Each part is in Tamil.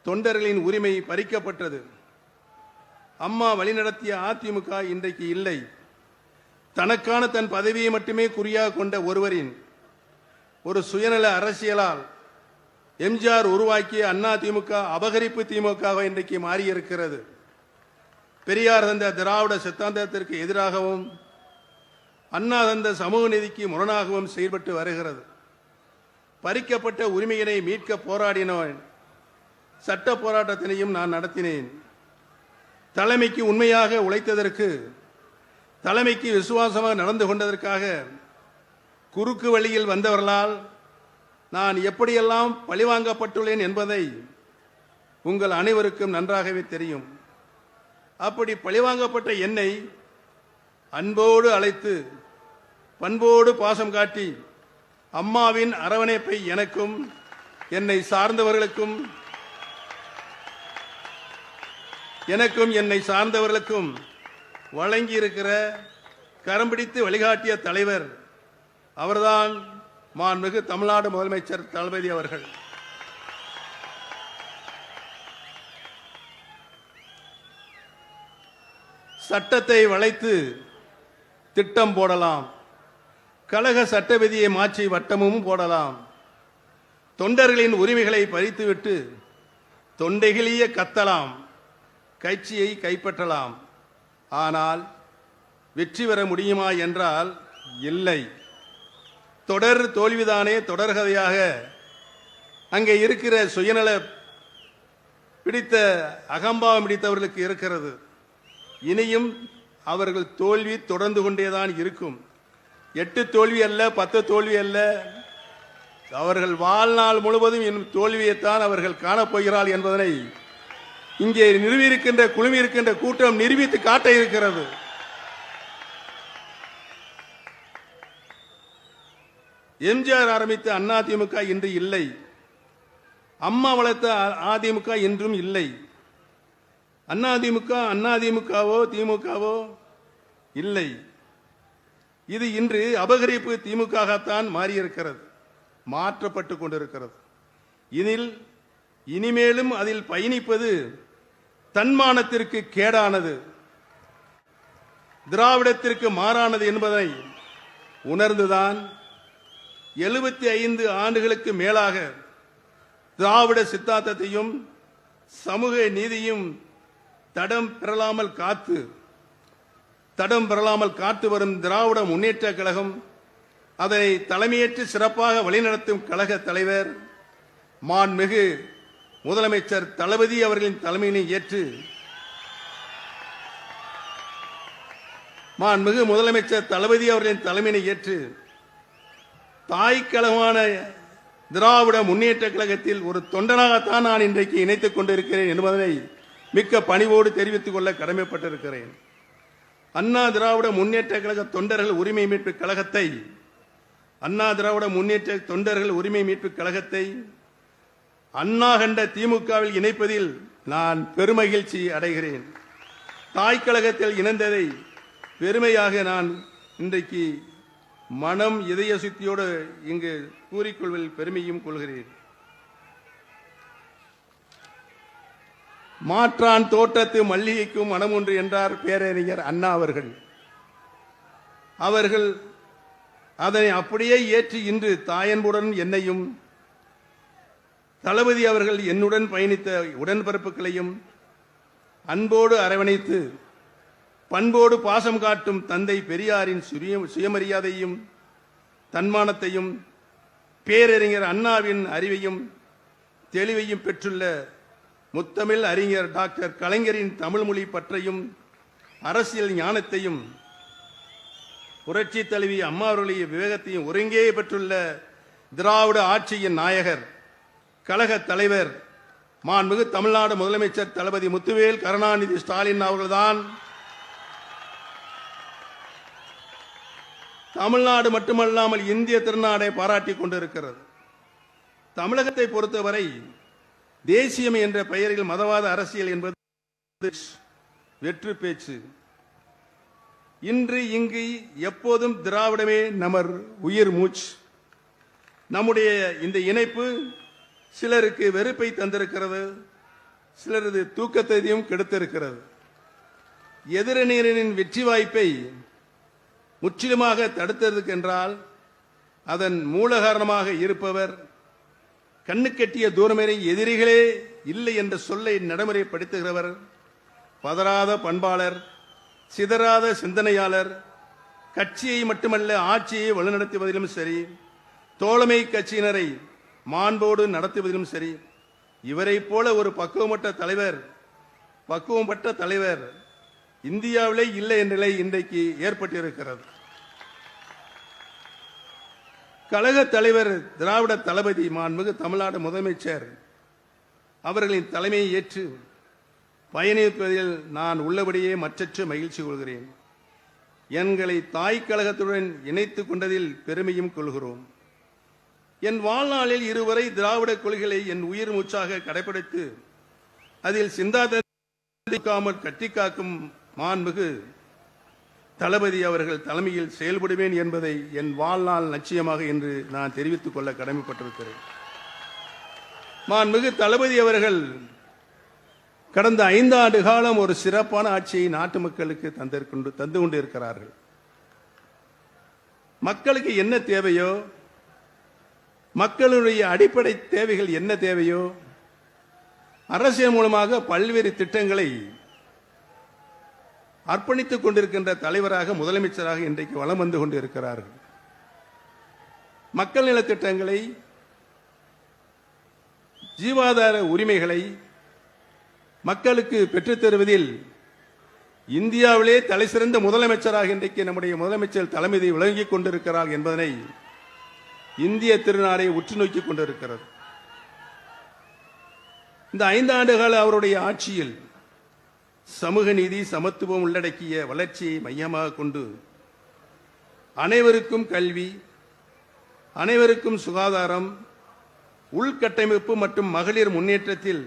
தொண்டர்களின் உரிமை பறிக்கப்பட்டது. அம்மா வழிநடத்திய அதிமுக இன்றைக்கு இல்லை. தனக்கான தன் பதவியை மட்டுமே குறியாக கொண்ட ஒருவரின் ஒரு சுயநல அரசியலால் எம்ஜிஆர் உருவாக்கிய அதிமுக அபகரிப்பு திமுக இன்றைக்கு மாறியிருக்கிறது. பெரியார் தந்த திராவிட சித்தாந்தத்திற்கு எதிராகவும் அண்ணா தந்த சமூக நீதிக்கு முரணாகவும் செயல்பட்டு வருகிறது. பறிக்கப்பட்ட உரிமையினை மீட்க போராடினேன். சட்ட போராட்டத்தினையும் நான் நடத்தினேன். தலைமைக்கு உண்மையாக உழைத்ததற்கு, தலைமைக்கு விசுவாசமாக நடந்து கொண்டதற்காக குறுக்கு வழியில் வந்தவர்களால் நான் எப்படியெல்லாம் பழிவாங்கப்பட்டுள்ளேன் என்பதை உங்கள் அனைவருக்கும் நன்றாகவே தெரியும். அப்படி பழிவாங்கப்பட்ட என்னை அன்போடு அழைத்து பண்போடு பாசம் காட்டி அம்மாவின் அரவணைப்பை எனக்கும் என்னை சார்ந்தவர்களுக்கும் வழங்கியிருக்கிற கரம்பிடித்து வழிகாட்டிய தலைவர் அவர்தான் மாண்புமிகு தமிழ்நாடு முதலமைச்சர் தளபதி அவர்கள். சட்டத்தை வளைத்து திட்டம் போடலாம், கழக சட்ட விதியை மாற்றி வட்டமும் போடலாம், தொண்டர்களின் உரிமைகளை பறித்துவிட்டு தொண்டைகளியே கத்தலாம், கட்சியை கைப்பற்றலாம். ஆனால் வெற்றி பெற முடியுமா என்றால் இல்லை. தொடர் தோல்விதானே தொடர்கதையாக அங்கே இருக்கிற சுயநல பிடித்த அகம்பாவம் பிடித்தவர்களுக்கு இருக்கிறது. இனியும் அவர்கள் தோல்வி தொடர்ந்து கொண்டேதான் இருக்கும். 8 தோல்வி அல்ல, 10 தோல்வி அல்ல, அவர்கள் வாழ்நாள் முழுவதும் இன்னும் தோல்வியைத்தான் அவர்கள் காணப்போகிறார்கள் என்பதனை இங்கே குழுமி இருக்கின்ற கூட்டம் நிரூபித்து காட்ட இருக்கிறது. எம்ஜிஆர் ஆரம்பித்த அதிமுக இன்று இல்லை. அம்மா வளர்த்த அதிமுக இன்றும் இல்லை. அதிமுகவோ திமுகவோ இல்லை. இது இன்று அபகரிப்பு திமுகத்தான் மாறியிருக்கிறது, மாற்றப்பட்டு கொண்டிருக்கிறது. இனிமேலும் அதில் பயணிப்பது தன்மானத்திற்கு கேடானது, திராவிடத்திற்கு மாறானது என்பதை உணர்ந்துதான் 75 ஆண்டுகளுக்கு மேலாக திராவிட சித்தாந்தத்தையும் சமூக நீதியும் தடம் பெறலாமல் காத்து வரும் திராவிட முன்னேற்ற கழகம், அதனை தலைமையேற்று சிறப்பாக வழிநடத்தும் கழக தலைவர் மாண்புமிகு முதலமைச்சர் தளபதி அவர்களின் தலைமையினை ஏற்று தாய் கழகமான திராவிட முன்னேற்ற கழகத்தில் ஒரு தொண்டனாகத்தான் நான் இன்றைக்கு இணைத்துக் கொண்டிருக்கிறேன் என்பதனை மிக்க பணிவோடு தெரிவித்துக் கொள்ள கடமைப்பட்டிருக்கிறேன். அண்ணா திராவிட முன்னேற்ற கழக தொண்டர்கள் உரிமை மீட்பு கழகத்தை அண்ணா கண்ட திமுகவில் இணைப்பதில் நான் பெருமகிழ்ச்சி அடைகிறேன். தாய் கழகத்தில் இணைந்ததை பெருமையாக நான் இன்றைக்கு மனம் இதய சுத்தியோடு இங்கு கூறிக்கொள்வதில் பெருமையும் கொள்கிறேன். மாற்றான் தோட்டத்து மல்லிகைக்கும் மனம் ஒன்று என்றார் பேரறிஞர் அண்ணா அவர்கள் அதனை அப்படியே ஏற்றி இன்று தாயன்புடன் என்னையும் தளபதி அவர்கள் என்னுடன் பயணித்த உடன்பிறப்புகளையும் அன்போடு அரவணைத்து பண்போடு பாசம் காட்டும் தந்தை பெரியாரின் சுயமரியாதையும் தன்மானத்தையும் பேரறிஞர் அண்ணாவின் அறிவையும் தெளிவையும் பெற்றுள்ள முத்தமிழ் அறிஞர் டாக்டர் கலைஞரின் தமிழ் மொழி பற்றையும் அரசியல் ஞானத்தையும் புரட்சி தலைவி அம்மா அவர்களுடைய விவேகத்தையும் ஒருங்கே பெற்றுள்ள திராவிட ஆட்சியின் நாயகர் கழக தலைவர் மாண்புமிகு தமிழ்நாடு முதலமைச்சர் தளபதி முத்துவேல் கருணாநிதி ஸ்டாலின் அவர்கள்தான் தமிழ்நாடு மட்டுமல்லாமல் இந்திய திருநாடை பாராட்டிக் கொண்டிருக்கிறது. தமிழகத்தை பொறுத்தவரை தேசியம் என்ற பெயரில் மதவாத அரசியல் என்பது வெற்று பேச்சு. இன்று இங்கு எப்போதும் திராவிடமே நமர் உயிர் மூச்சு. நம்முடைய இந்த இணைப்பு சிலருக்கு வெறுப்பை தந்திருக்கிறது, சிலரது தூக்கத்தையும் கெடுத்திருக்கிறது. எதிரணியரின் வெற்றி வாய்ப்பை முற்றிலுமாக தடுத்ததற்கென்றால் அதன் மூல காரணமாக இருப்பவர் கண்ணுக்கெட்டிய தூரமேறி எதிரிகளே இல்லை என்ற சொல்லை நடைமுறைப்படுத்துகிறவர், பதறாத பண்பாளர், சிதறாத சிந்தனையாளர், கட்சியை மட்டுமல்ல ஆட்சியை வழிநடத்துவதிலும் சரி, தோழமை கட்சியினரை மாண்போடு நடத்துவதிலும் சரி, இவரை போல ஒரு பக்குவப்பட்ட தலைவர் இந்தியாவிலே இல்லை என்ற நிலை இன்றைக்கு ஏற்பட்டிருக்கிறது. கழக தலைவர் திராவிட தளபதி மாண்புமிகு தமிழ்நாடு முதலமைச்சர் அவர்களின் தலைமையை ஏற்று பயணிப்பதில் நான் உள்ளபடியே மற்றற்ற மகிழ்ச்சி கொள்கிறேன். எங்களை தாய் கழகத்துடன் இணைத்துக் கொண்டதில் பெருமையும் கொள்கிறோம். என் வாழ்நாளில் இருவரை திராவிட கொள்கைகளை என் உயிர் மூச்சாக கடைபிடித்து அதில் சிந்தாமல் கட்டி காக்கும் மாண்புமிகு தளபதி அவர்கள் தலைமையில் செயல்படுவேன் என்பதை என் வாழ்நாள் லட்சியமாக என்று நான் தெரிவித்துக் கொள்ள கடமைப்பட்டிருக்கிறேன். மாண்புமிகு தளபதி அவர்கள் கடந்த 5 ஆண்டு காலம் ஒரு சிறப்பான ஆட்சியை நாட்டு மக்களுக்கு தந்து கொண்டிருக்கிறார்கள். மக்களுக்கு என்ன தேவையோ, மக்களுடைய அடிப்படை தேவைகள் என்ன தேவையோ, அரசியல் மூலமாக பல்வேறு திட்டங்களை அர்ப்பணித்துக் கொண்டிருக்கின்ற தலைவராக முதலமைச்சராக இன்றைக்கு வலம் வந்து கொண்டிருக்கிறார்கள். மக்கள் நலத்திட்டங்களை, ஜீவாதார உரிமைகளை மக்களுக்கு பெற்றுத் தருவதில் இந்தியாவிலே தலை சிறந்த முதலமைச்சராக இன்றைக்கு நம்முடைய முதலமைச்சர் தலைமையை விளங்கிக் கொண்டிருக்கிறார் என்பதனை இந்திய திருநாடை உற்று நோக்கிக் கொண்டிருக்கிறது. இந்த 5 ஆண்டு கால அவருடைய ஆட்சியில் சமூக நீதி, சமத்துவம் உள்ளடக்கிய வளர்ச்சியை மையமாக கொண்டு அனைவருக்கும் கல்வி, அனைவருக்கும் சுகாதாரம், உள்கட்டமைப்பு மற்றும் மகளிர் முன்னேற்றத்தில்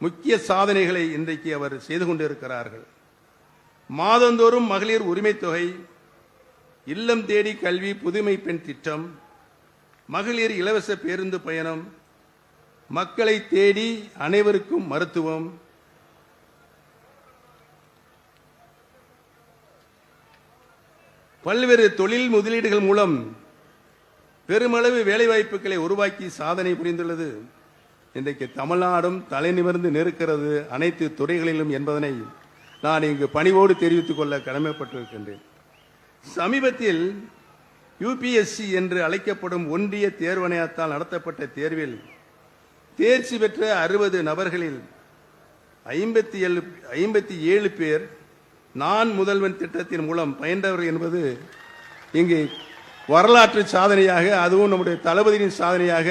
முக்கிய சாதனைகளை இன்றைக்கு அவர் செய்து கொண்டிருக்கிறார்கள். மாதந்தோறும் மகளிர் உரிமை தொகை, இல்லம் தேடி கல்வி, புதுமை பெண் திட்டம், மகளிர் இலவச பேருந்து பயணம், மக்களை தேடி அனைவருக்கும் மருத்துவம், பல்வேறு தொழில் முதலீடுகள் மூலம் பெருமளவு வேலைவாய்ப்புகளை உருவாக்கி சாதனை புரிந்துள்ளது. இன்றைக்கு தமிழ்நாடும் தலை நிமிர்ந்து நிற்கிறது அனைத்து துறைகளிலும் என்பதனை நான் இங்கு பணிவோடு தெரிவித்துக் கொள்ள கடமைப்பட்டிருக்கின்றேன். சமீபத்தில் UPSC என்று அழைக்கப்படும் ஒன்றிய தேர்வாணையத்தால் நடத்தப்பட்ட தேர்வில் தேர்ச்சி பெற்ற 60 நபர்களில் 57 பேர் நான் முதல்வன் திட்டத்தின் மூலம் பயின்றவர்கள் என்பது இங்கு வரலாற்று சாதனையாக, அதுவும் நம்முடைய தளபதியின் சாதனையாக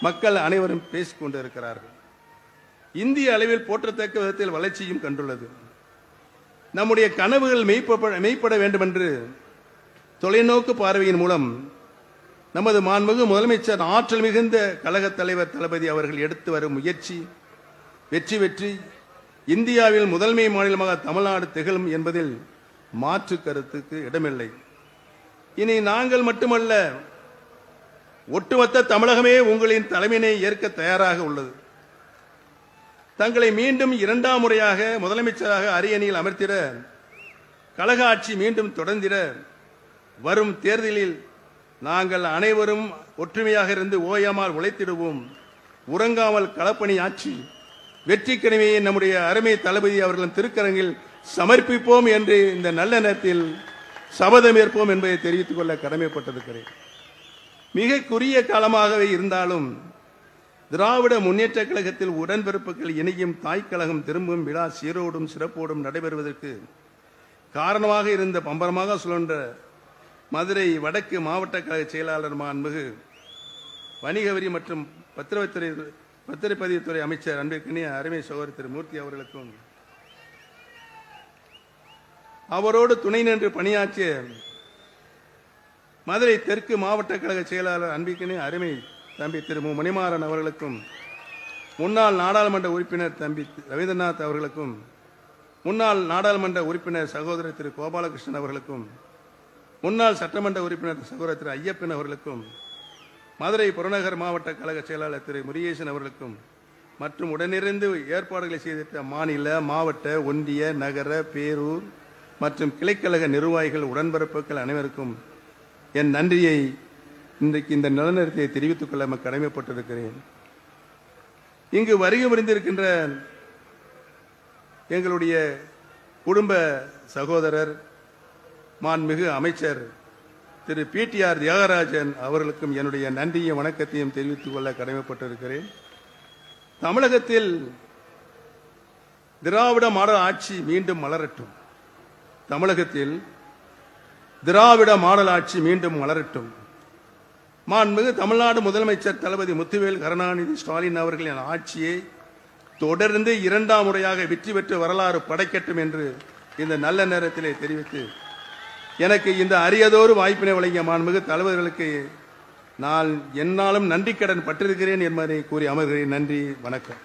மக்கள் அனைவரும் பேசிக் கொண்டிருக்கிறார்கள். இந்திய அளவில் போற்றத்தக்க விதத்தில் வளர்ச்சியும் கண்டுள்ளது. நம்முடைய கனவுகள் மெய்ப்பட வேண்டும் என்று தொலைநோக்கு பார்வையின் மூலம் நமது மாண்புமிகு முதலமைச்சர் ஆற்றல் மிகுந்த கழக தலைவர் தளபதி அவர்கள் எடுத்து வரும் முயற்சி வெற்றி பெற்று இந்தியாவில் முதன்மை மாநிலமாக தமிழ்நாடு திகழும் என்பதில் மாற்று கருத்துக்கு இடமில்லை. இனி நாங்கள் மட்டுமல்ல, ஒட்டுமொத்த தமிழகமே உங்களின் தலைமையினை ஏற்க தயாராக உள்ளது. தங்களை மீண்டும் 2ஆம் முறையாக முதலமைச்சராக அரியணையில் அமர்த்திட, கழக ஆட்சி மீண்டும் தொடர்ந்திட, வரும் தேர்தலில் நாங்கள் அனைவரும் ஒற்றுமையாக இருந்து ஓயாமல் உழைத்திடுவோம். உறங்காமல் களப்பணி ஆட்சி வெற்றி கனிமையை நம்முடைய அருமை தளபதி அவர்களின் திருக்கரங்கில் சமர்ப்பிப்போம் என்று இந்த நல்ல நேரத்தில் சபதமேற்போம் என்பதை தெரிவித்துக் கொள்ள கடமைப்பட்டிருக்கிறேன். மிக குறுகிய காலமாகவே இருந்தாலும் திராவிட முன்னேற்ற கழகத்தில் உடன்பிறப்புகள் இணையும் தாய்க்கழகம் திரும்பும் விழா சீரோடும் சிறப்போடும் நடைபெறுவதற்கு காரணமாக இருந்த பம்பரமாக சுழன்ற மதுரை வடக்கு மாவட்ட கழக செயலாளர் மாண்புமிகு வணிக வரி மற்றும் பத்திரப்பதிவுத்துறை அமைச்சர் அன்பிற்கினிய அருமை சகோதரர் திரு மூர்த்தி அவர்களுக்கும், அவரோடு துணை நின்று பணியாற்றிய மதுரை தெற்கு மாவட்ட கழக செயலாளர் அன்பிற்கினிய அருமை தம்பி திரு மு மணிமாறன் அவர்களுக்கும், முன்னாள் நாடாளுமன்ற உறுப்பினர் தம்பி ரவீந்திரநாத் அவர்களுக்கும், முன்னாள் நாடாளுமன்ற உறுப்பினர் சகோதரர் திரு கோபாலகிருஷ்ணன் அவர்களுக்கும், முன்னாள் சட்டமன்ற உறுப்பினர் சகோதரர் திரு ஐயப்பன் அவர்களுக்கும், மதுரை புறநகர் மாவட்ட கழக செயலாளர் திரு முருகேசன் அவர்களுக்கும், மற்றும் உடனிருந்து ஏற்பாடுகளை செய்திட்ட மாநில, மாவட்ட, ஒன்றிய, நகர, பேரூர் மற்றும் கிளைக்கழக நிர்வாகிகள், உடன்பிறப்புகள் அனைவருக்கும் என் நன்றியை இன்றைக்கு இந்த நிலநேரத்தை தெரிவித்துக் கொள்ள கடமைப்பட்டிருக்கிறேன். இங்கு வருகை புரிந்திருக்கின்ற எங்களுடைய குடும்ப சகோதரர் மாண்புமிகு அமைச்சர் திரு பிடிஆர் தியாகராஜன் அவர்களுக்கும் என்னுடைய நன்றியும் வணக்கத்தையும் தெரிவித்துக் கொள்ள கடமைப்பட்டிருக்கிறேன். தமிழகத்தில் திராவிட மாடல் ஆட்சி மீண்டும் மலரட்டும். தமிழகத்தில் திராவிட மாடல் ஆட்சி மீண்டும் மலரட்டும். மாண்புமிகு தமிழ்நாடு முதலமைச்சர் தளபதி முத்துவேல் கருணாநிதி ஸ்டாலின் அவர்களின் ஆட்சியை தொடர்ந்து இரண்டாம் முறையாக வெற்றி பெற்று வரலாறு படைக்கட்டும் என்று இந்த நல்ல நேரத்திலே தெரிவித்து எனக்கு இந்த அரியதோறு வாய்ப்பினை வழங்கிய மாண்புமிகு தலைவர்களுக்கு நான் என்னாலும் நன்றி கடன் பட்டிருக்கிறேன் என்பதை கூறி அமர்கிறேன். நன்றி, வணக்கம்.